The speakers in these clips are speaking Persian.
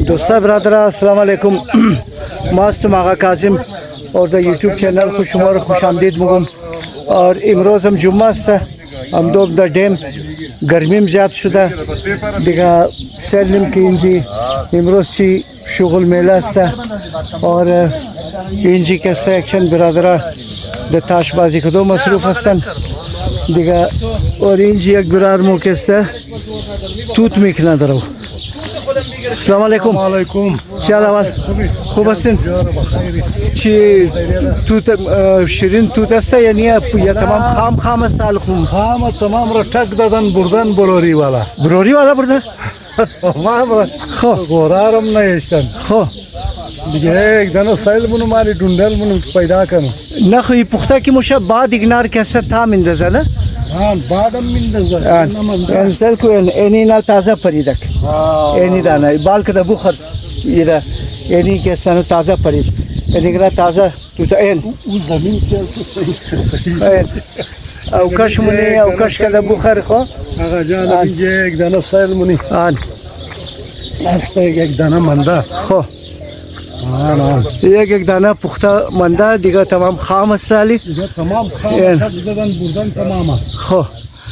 دوستا برادران السلام علیکم. ما هستم آقا کاظم اور در یوتیوب چینل کو شما رو خوش آمدید میگم. اور امروز هم جمعه است، هم دو در دیم گرمیم زیاد شده دیگه سلیم که اینجی امروز چی شغل میله است اور اینجی که یک چند برادران در تاش بازی کدو مصروف هستند دیگه. اور اینجی یک برادر مو که است توت میکنه درو. السلام علیکم. علیکم. چه حال؟ خوب هستین؟ چی توت شیرین توت است یعنی یا تمام خام است؟ خام تمام را تک دادن بردن بروری والا. بروری والا برده؟ تمام خو گورارم نیستن. خو دیگه یک دانه سایل منو مالی دوندل منو پیدا کنم. نه خوی پخته کی موشه بعد ایگنار کسه تا میندازه نه؟ آن بعدم میندازه. انسل کو اینی نال تازه پریدک. اینی دانه بال کده بخور ایرا اینی که سن تازه پرید. اینی که تازه تو تا این. او زمین که صحیح. او کاش منی او کاش کده بخور خو. آقا جان اینجا یک دانه سایل منی. آن. است یک دانه منده. خو. آن. یک دانه پخته منده دیگه تمام خام است سالی. دیگه تمام خام تک دادن بردن تماما. خو.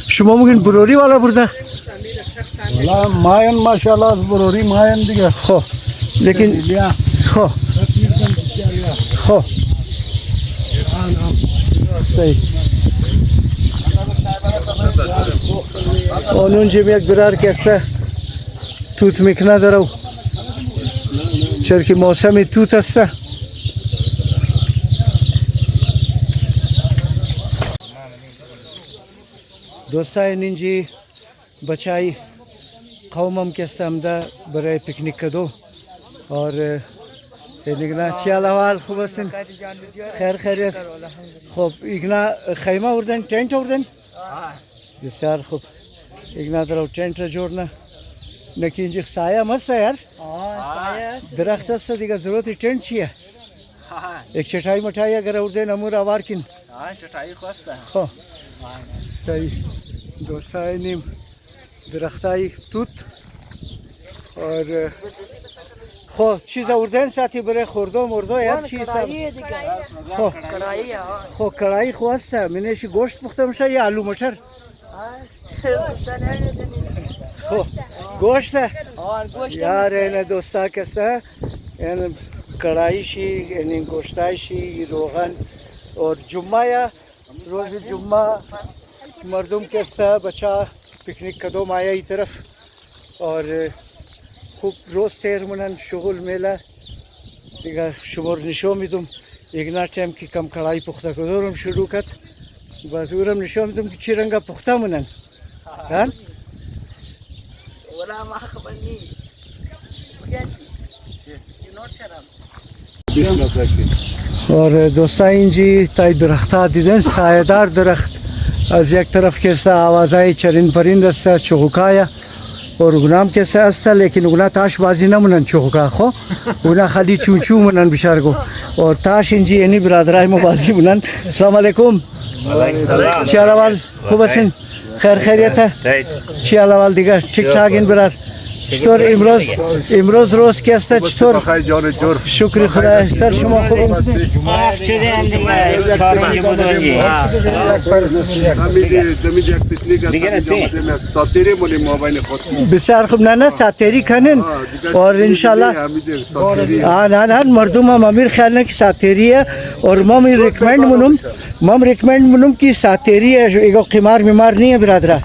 شما میگین بروری والا برده؟ والا ماین ماشاءالله بروری ماین دیگه. خو. لیکن خو. خو. صحیح. اونجا یک برار کسه توت میکنه درو. چرا که موسم توت است. دوستان اینجی بچای قومم که استمده برای پیکنیک کدو اور ایگنا چی حال خوب هستین؟ خیر خیریت. خب ایگنا خیمه وردن تنت وردن؟ بسیار خوب. ایگنا درو تنت را جورنه. نکی اینجی سایه مست یار؟ درخت است دیگه ضرورت تنت چیه؟ یک چټای مټای اگر وردن امور آوار کن. چټای خواسته. خب. صحیح. دوستای نیم درختای توت اور خو چیز آوردن ساعتی برای خوردو مردو یا چیز خو خو کڑایی خواسته منشی گوشت پخته میشه یا آلو مٹر خو گوشت یار این دوستا کسته این کڑایشی این گوشتایشی روغن اور جمعه روز جمعه مردم کسته بچه پیکنیک کدوم آیا ای طرف اور خوب روز تیر منن شغل میله دیگه شمار نشون میدم ایگنا تایم که کم کڑایی پخته کدورم شروع کد باز اورم نشون میدم که چی رنگا پخته منن هن؟ ولا ما خبر نی اور دوستا اینجی تای درخت دیدن سایه‌دار درخت از یک طرف کسته آوازهای چرین پرند است چوکایا اور اونام کسته است لیکن اونا تاش بازی نمونن چوکا خو اونا خالی چونچو منن بیشارگو اور تاش اینجی یعنی برادرای ما بازی منن. السلام علیکم. چی حال خوب هستین؟ خیر خیریت؟ چی حال دیگه ٹھیک ٹھاک این برادر؟ چطور امروز روز کی است چطور؟ بخیر جان جور. شکر خدا. سر شما خوب؟ بسیار خوب. نه ساتری کنین اور انشالله نه مردم هم امیر خیال نه که ساتریه اور ما ریکمند منم که ساتریه ایگو قمار بیمار نیه برادر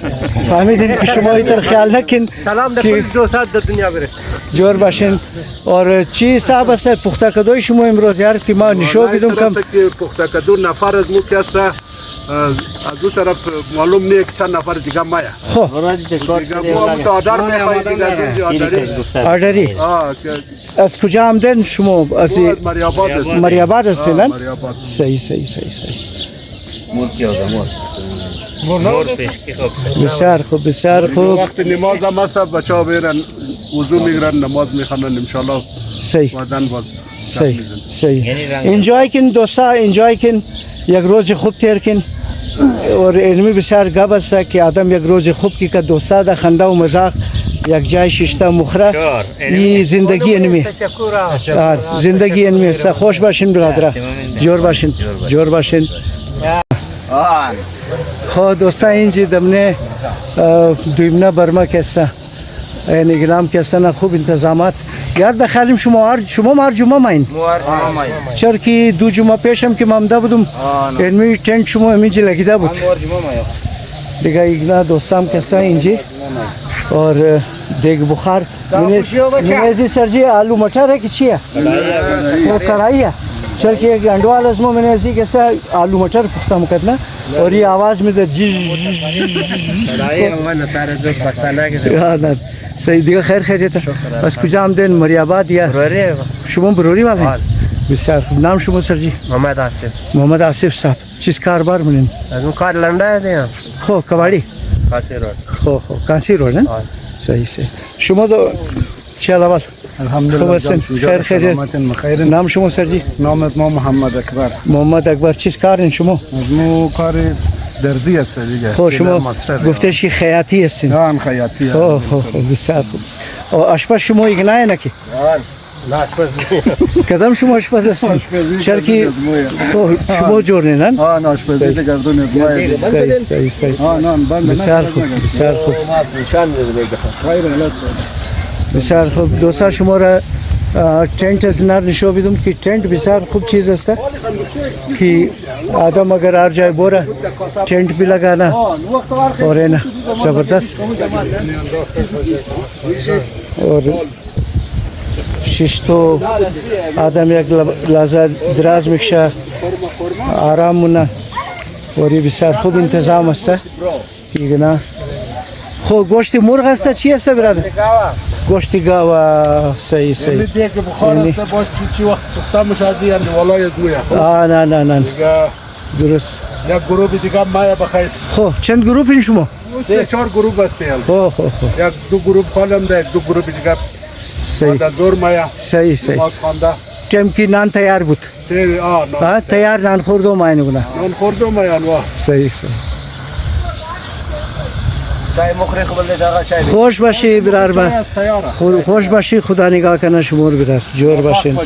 فهمیدین که شما ایتر خیال نکن. سلام در دو ساعت در دنیا بره جور باشین. اور چی صاحب است پخته کدوی شما امروز یار که ما نشو بدم کم پخته کدو نفر از مو کیست از دو طرف معلوم نیه که چند نفر دیگه مایا خو دیگه ما آدار میخواهی دیگه آداری از کجا آمدن شما؟ از مریاباد هستین؟ صحیح مور پیشکی خوب. بسیار خوب. وقت نماز هم هست بچه ها بیرن وضو میگرن نماز میخوانن انشالله بعدن باز صحیح. انجوی کن دوستا انجوی کن یک روز خوب تیر کن اور علمی بسیار گپ است که آدم یک روز خوب که دوستا در خنده و مزاح یک جای ششتا مخره چهار. این زندگی انمی زندگی انمی است. خوش باشین برادر، جور باشین، جور باشین. خب دوستان اینجا دمنه دویمنه برما کسا یعنی گلام کسا خوب انتظامات گرد خالیم شما مار جمعه ماین چرا که دو جمعه پیشم که مامده بودم علمی ٹینٹ شما همینجا لگیده بود دیگه ایگنا دوستام کسا اینجا और देख बुखार मैंने सर जी आलू मटर है कि छिया वो कढ़ाई है चल के एक अंडवाल इसमें मैंने ऐसी कैसा आलू मटर पुख्ता करना और ये आवाज़ में तो जी सही दिखा खैर खैर था बस कुछ आमदन मरियाबाद या शुभम बरोरी वाले बिसार नाम शुभम सर जी मोहम्मद आसिफ साहब चीज कारोबार में कार लंडा है खो कबाड़ी खो कांसी रोड है सही सही शुमा तो चल अवल अल्हम्दुलिल्लाह खैर खैर नाम शुमा सर जी नाम اسمه मोहम्मद अकबर चीज कार हैं शुमा اسمه کار درزی است دیگه خو شما گفتش که خیاطی هستین آن خیاطی خو بسیار خوب آشپز شما ایگنای نکی نه آشپز کدام شما آشپز هستین چرا که شما جور نینن آن آشپزی گردون از ما صحیح آن بند بسیار خوب بسیار خوب خیر حالت بسیار خوب دوستان شما را टेंट नर निशो बिदुम कि टेंट बिसार खूब चीज़ है कि आदम अगर आ जाए बोरा टेंट भी लगाना और है ना ज़बरदस्त और शिश्तो आदम एक लाजा दराज मिक्शा आराम मुना और ये बिसार खूब इंतज़ाम है कि ना खो गोश्ती मुर्ग है चीज़ है बिरादर گوشتی گاوا صحیح یعنی دیگه بخار است باش چی وقت پخته میشه یعنی والای دویه نه درست یک گروه دیگه ما بخیر خب چند گروه این شما 3-4 گروه است خب یک دو گروه خالم ده دو گروه دیگه صحیح زور مایا صحیح ماز خونده تم کی نان تیار بود تیار نان خوردو ماینه گنا نان خوردو ماین واه صحیح چای مخری قبل داغا چای خوش باشی برار با خوش باشی خدا نگاه کنه شمور برار جور باشین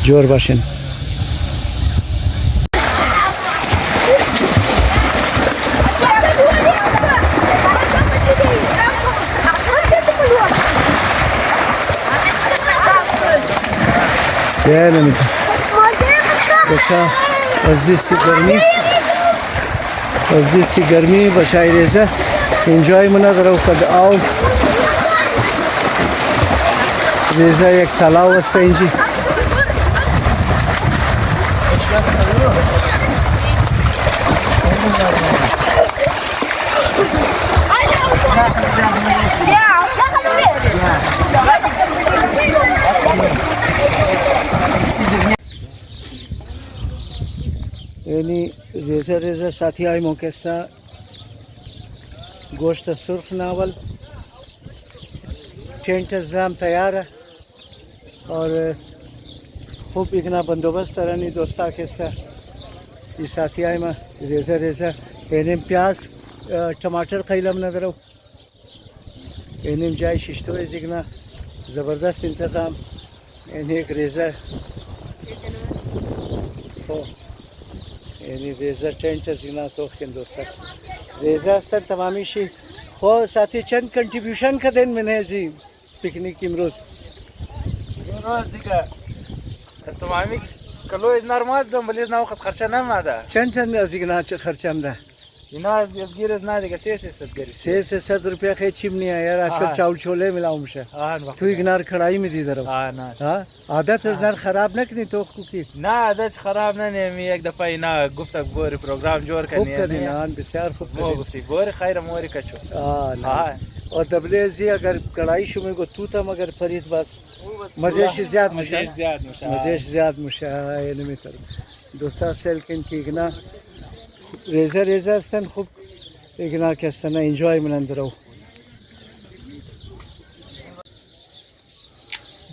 جور باشین یعنی میگه بچه از دیستی گرمی بچه ریزه انجای منه در وقت آو ریزه یک تلاو است اینجی یعنی ریزه ساتھی های موکستا गोश्त सुर्ख नावल टेंट इंतजाम तैयार है और खूब इतना बंदोबस्त रही दोस्ता के ये साथी आए में रेज़ा एनम प्याज टमाटर खैलम नजर एनम जाए शिश्तो जिगना ज़बरदस्त इंतज़ाम एने एक रेज़ा एने रेज़ा टेंट जिगना तो दोस्ता रेज़ा अस्तर तमामी शी खो साथी चंद कंट्रीब्यूशन का दिन मैंने जी पिकनिक की रोज دیگه از تمامی کلو از نرماد دم ولی از نو خس خرچه نمیده چند از اینا چه خرچم ده اینا از گیر از نه دیگه 300 گری 300 रुपया خیلی چیم نیه یار आजकल चावल छोले मिलाऊं मुझे तू इग्नार कढ़ाई में दी दरो हाँ आदत از نر خراب نکنی تو کی نه عادت خراب نه نمی یک دفعه اینا گفت بوری پروگرام جور کنی خوب کردی نه بسیار خوب کردی گفتی بوری خیر موری کچو और दबले जी अगर कढ़ाई शुमे को तू था मगर फरीद बस मजे से ज्यादा मुशा ये नहीं तर دوستا سیل کن که ایگنا ریزه استن خوب ایگنا که استن انجوای منند رو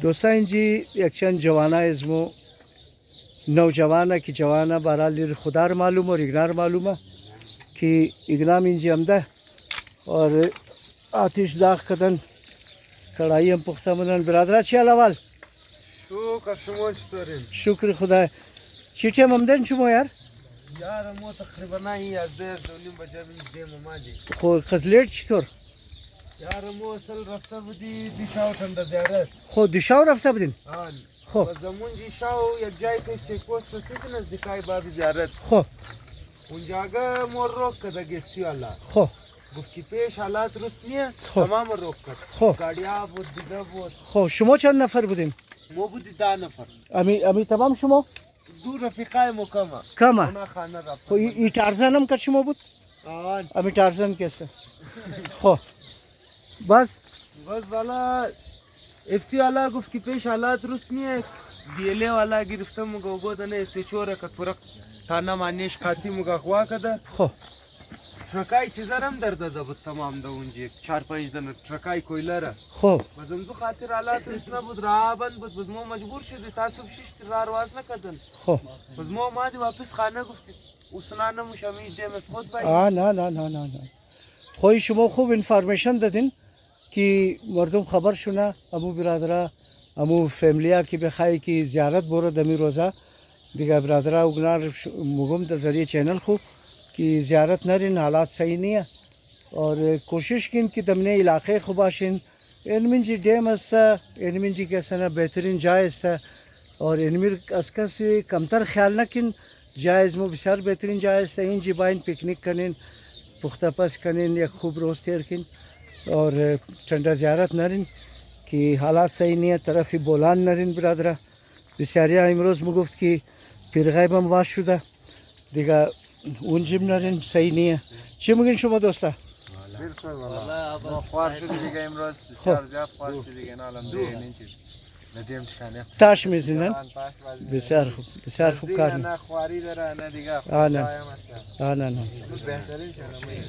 دوستا اینجی یک چند جوانه ازمو نوجوانه که جوانه برای خدا رو معلوم و ایگنا رو معلومه که ایگنا اینجی همده और आतिश दाग कदन کڑائی هم پخته بودن. برادر چی حال اول؟ شکر شما چطورین؟ شکر خدا. چی تایم آمدن شما یار؟ یار ما تقریبا 11 دونیم بجه دیم اومدی. خب قزلیت چطور؟ یار ما اصل رفته بودی دیشاو تنده زیارت. خب دیشاو رفته بودین؟ آن. خب و زمون دیشاو یک جای که چکپوست رسیدن از دیکای باب زیارت. خب اونجاگه ما روک کده گفتی الله. خب گفتی پیش حالات درست نیه خب. تمام روک کد. خب. گاڑیا بود دیگه بود. خب شما چند نفر بودین؟ ما بودی 10 نفر. امی تمام شما؟ دو رفیقای مکمه. کما؟ اونا خانه رفت. خب ای تارزان هم که شما بود؟ آن. امی تارزان کیسه؟ خب بس بس والا افسی والا گفت که پیش حالات درست نیه دیله والا گرفته مگه بودنه سه چوره که پورا تانا مانیش خاطی مگه خوا کده خب ترکای چیزارم در داده بود تمام ده اونجی 4-5 دنه ترکای کویلره خب بس امزو خاطر حالات درست نبود راه بند بود بس ما مجبور شدی تاسو ششت راه رواز نکردن خب بس ما اومدی واپس خانه گفتی اوسنا نموشمی دیم از خود باید نه خب شما خوب انفارمیشن دادین که مردم خبر شونه امو برادرها امو فامیلیا که بخوای که زیارت برو دمی روزه دیگه برادرها وگنار مگم در ذریعه چینل خوب که زیارت نرین حالات صحیح نیه اور کوشش کن که دمنه علاقه خوب باشین اینمنجی ڈیم است اینمنجی که سنا بهترین جای است اور اینمیر از کسی کمتر خیال نکن جایز مو بسیار بهترین جای است اینجی باین پیکنیک کنین پخته پس کنین یک خوب روز تیر کن اور چنده زیارت نرین که حالات صحیح نیه طرفی بولان نرین برادره بسیاری امروز میگفت که پیرغیب هم واش شده دیگه اونجیم نرین صحیح نیه چی میگین شما دوستا؟ والا ما خوار شدی دیگه امروز بسیار زیاد خوار شدی دیگه نه الان این چیز ندیم چکنه تاش میزنن بسیار خوب کار نه خواری داره نه دیگه نه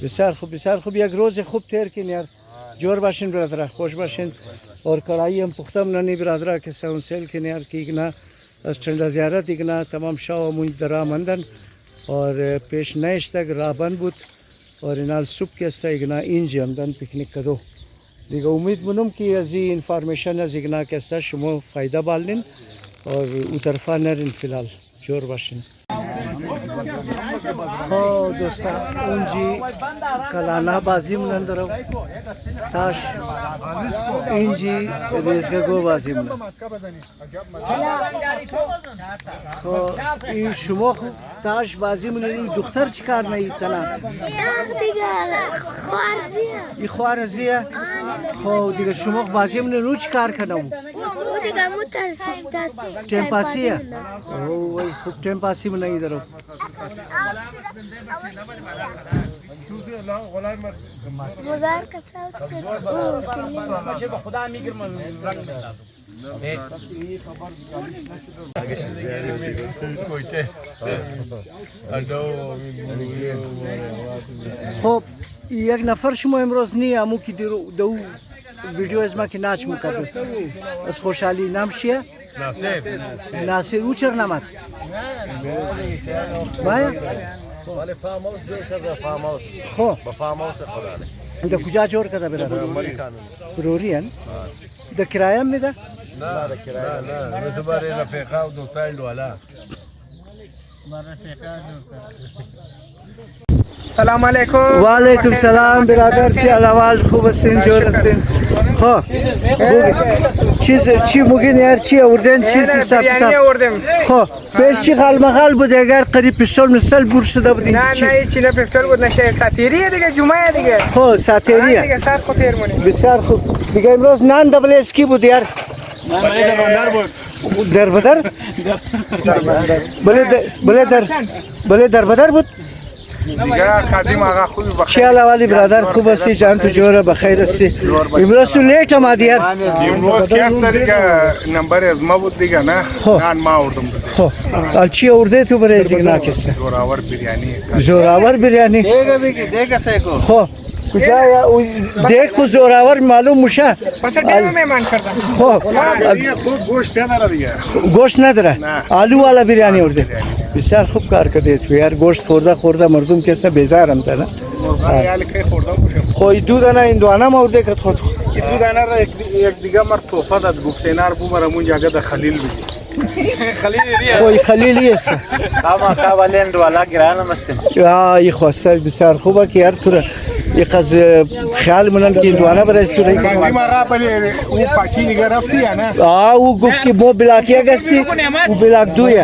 بسیار خوب یک روز خوب تیر کن یار جور باشین برادر خوش باشین اور کڑائی هم پختم نانی برادر که سونسل کن یار که ایگنا از چند زیارت ایگنا تمام شاو مون درا مندن اور پیش نیشتگ رابن بود اور اینال صبح که است ایگنا اینجی همدن پیکنیک کدو دیگه امید منم که از این انفارمیشن از ایگنا که است شما فایده بالین اور او طرفا نرین فیلال جور باشین خب دوستان اونجی کلانا بازی منن درو تاش اینجی ریزگو بازی منن خب این شما تاش بازی منن این دختر چیکار نیتنا این خوارزیه خب دیگه شما بازی منن رو چیکار کنم دیگه مترسیستاسی تیم پاسیه او وای خوب تیم پاسی منن درو مدار کسا خدا میگیرم رنگ خب یک نفر شما امروز نی امو کی دو ویدیو از ما که ناچ میکرد از خوشحالی نام چیه؟ ناصر او چرا نمد؟ باید؟ ولی فارم هاوس جور کرده فارم هاوس خب با فارم هاوس خدا ده کجا جور کرده برادر؟ امریکانو بروری هن؟ ده کرایه هم میده؟ نه ده کرایه نه تو برای رفیقا و دوستان دولا سلام علیکم و علیکم سلام برادر چی احوال خوب هستین جور هستین خب چی مگین یار چی آوردن چی حساب کتاب خب پیش چی حال مغال بود اگر قریب پیستول مثل بور شده بودین نه چی نه پیستول بود نشه ساتیریه دیگه جمعه دیگه خب ساتیریه دیگه ساعت خود تیر مونی بسیار خوب دیگه امروز نان دبل اسکی بود یار در بدر بله در بدر بود دیگه کاظم آقا خوبی بخیر چی حالی برادر خوب هستی جان تو جوره بخیر هستی امروز تو لیت آمدی یار امروز که است دیگه نمبر از ما بود دیگه نه نان ما آوردم خب ال چی آورده تو برای زیگنا کسی زوراور بریانی دیگه سیکو خب کجا یا دیگ کو زوراور معلوم میشه پس دیگه مهمان کردم خب خوب گوشت نداره دیگه گوشت نداره آلو والا بریانی آورده بسیار خوب کار کرده تو یار گوشت خورده مردم کسا بیزارم تا نه یعنی که خوردم خو دو دانه این دوانه آورده که خود تو دانه را یک دیگه مر توفه داد گفته نار بومره مون جاگه د خلیل بودی خلیل دی خوی خلیلی است. اما خاولند والا گرانم استم ای خواسته بسیار خوبه که هر طور یک از خیال منن که این دوانه برای سوری کازیم آقا بله اون پاچی دیگه رفتی یا نه؟ او گفت که ما بلاک یک هستی او بلاک دویه.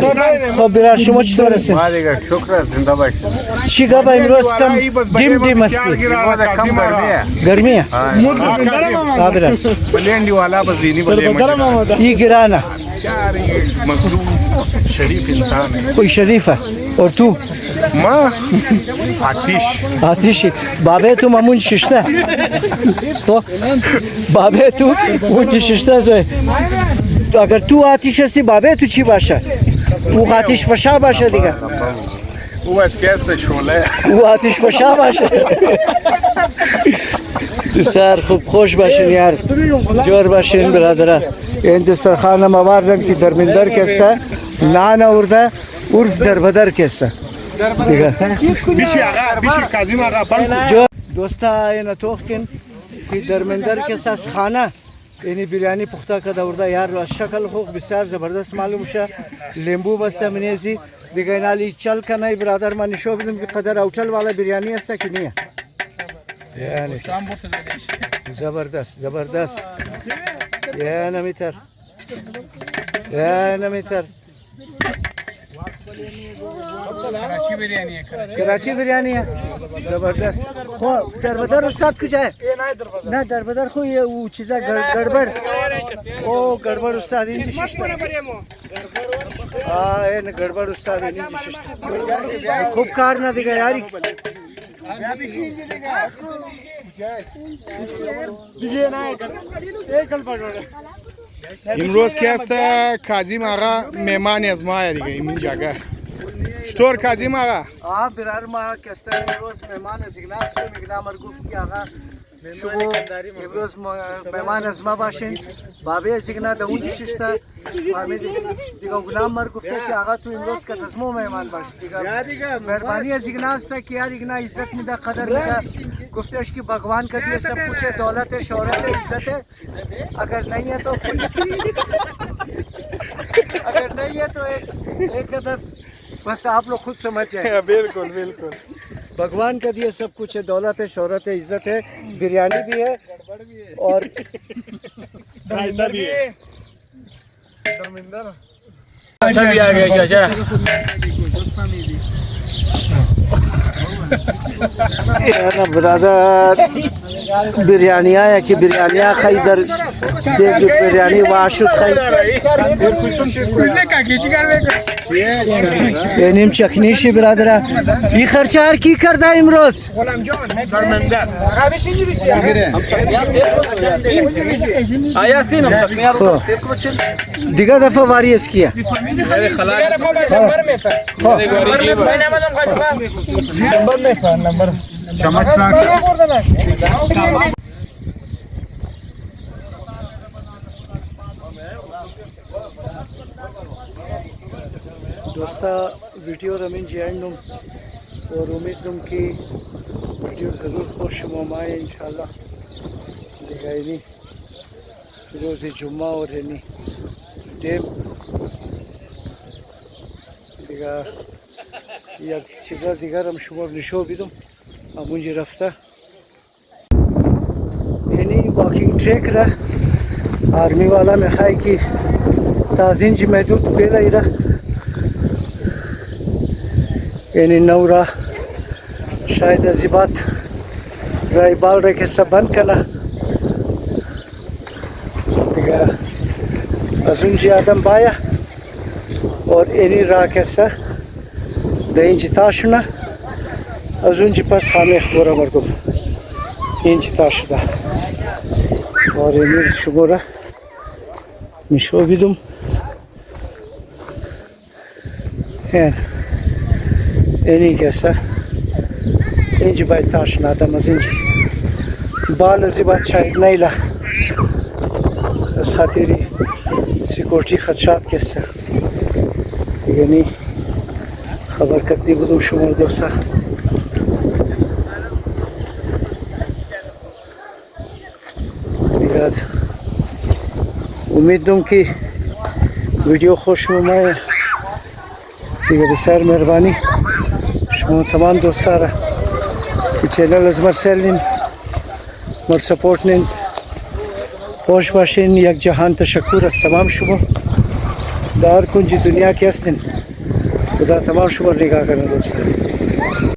خب برای شما چطور هستین؟ ما دیگه شکر زنده باش. چی گپ امروز کم دیم دیم استی؟ ما ده کم گرمیه. گرمیه؟ ها برای بلندی والا بزینی بله ای گرانه بسیاری مظلوم شریف انسان کوئی شریفه اور تو ما آتیش آتیشی بابه تو مامون ششته تو بابه تو اون ششته زوی اگر تو آتیش هستی بابه تو چی باشه او آتیش فشا باشه دیگه او از کست شوله او آتیش فشا باشه بسیار خوب خوش باشین یار جور باشین برادره این دسترخوان هم آوردن که درمندر کسته نان آورده عرف دربدر کسته دیگه بیشی آقا بیشی کازیم آقا بلکو جو دوستا این توخ کن که درمندر کسته از خانه اینی بریانی پخته کرده ورده یار از شکل خوب بسیار زبردست معلوم شه لیمبو بسته منیزی دیگه این حالی چل کنه برادر من نشو بدم که قدر اوچل والا بریانی هسته که نیه یعنی زبردست زبردست یا نمیتر یا نمیتر کراچی بریانی ہے زبردست خو دربدر استاد کجا ہے نه دربدر خو یہ او چیزا گڑبڑ او گڑبڑ استاد اینجی ششتا این گڑبڑ استاد اینجی ششتا خوب کار نه دیگه یاری امروز که است کازیم آقا مهمان از ما دیگه این جاگه چطور کازیم آقا برار ما کسته امروز مهمان از اگناس شو میگنام گفت که آقا شما امروز مهمان از ما باشین بابی از اگنا ده اونجی ششتا دیگه غلام مر گفته که آقا تو امروز که از ما مهمان باش دیگه مهربانی از اگناس تا که یار اگنا عزت میده قدر میده گفتش که भगवान का दिया सब कुछ है दौलत है शोहरत है इज्जत है अगर नहीं है तो अगर नहीं है तो एक अदद बस आप लोग खुद समझ जाए बिल्कुल बिल्कुल भगवान का दिया सब कुछ है दौलत है शोहरत है इज्जत है बिरयानी भी है और रायता भी है अच्छा भी आ गया चाचा ना ब्रदर बिरयानी आया कि बिरयानी खाई दर देख बिरयानी वाशुद खाई benim çaknişi birader bir खर्चा की करता imroz دیگه دفعه واری اسکیه دوستا वीडियो रमीन जी एंडम और उम्मीद दूँ कि वीडियो ज़रूर खुश शुमाए इंशाल्लाह दिखाई रोज़ जुम्मा और है डेम दिगा या चीज़ा दिगार हम शुमार निशो भी दूँ अब मुझे रफ्ता यानी वॉकिंग ट्रैक रहा आर्मी वाला में खाई कि ताज़ीन जी महदूद बेला ही रहा यानी नौरा शायद अजीबात राइबाल रखे सब बंद करना अजून जी आदम बाया और एनी रा कैसा दही ताशना अजून जी पास खामेख बोरा मरदम इंची ताशदा और एनी शुगोरा मिशो बिदुम اینی کسا اینجی باید تاش ندم از اینجی بال ازی باید شاید نیلا از خاطری سیکورتی خدشات کسا یعنی خبر کتنی بودم شما دوستا زیاد. امیدوارم که ویدیو خوش اومد. دیگه بسیار مهربانی شما تمام دوستا را که چینل از ما سلین مر سپورت نین خوش باشین. یک جهان تشکر از تمام شما در هر کنج دنیا که هستین. خدا تمام شما نگاه کنه دوستا.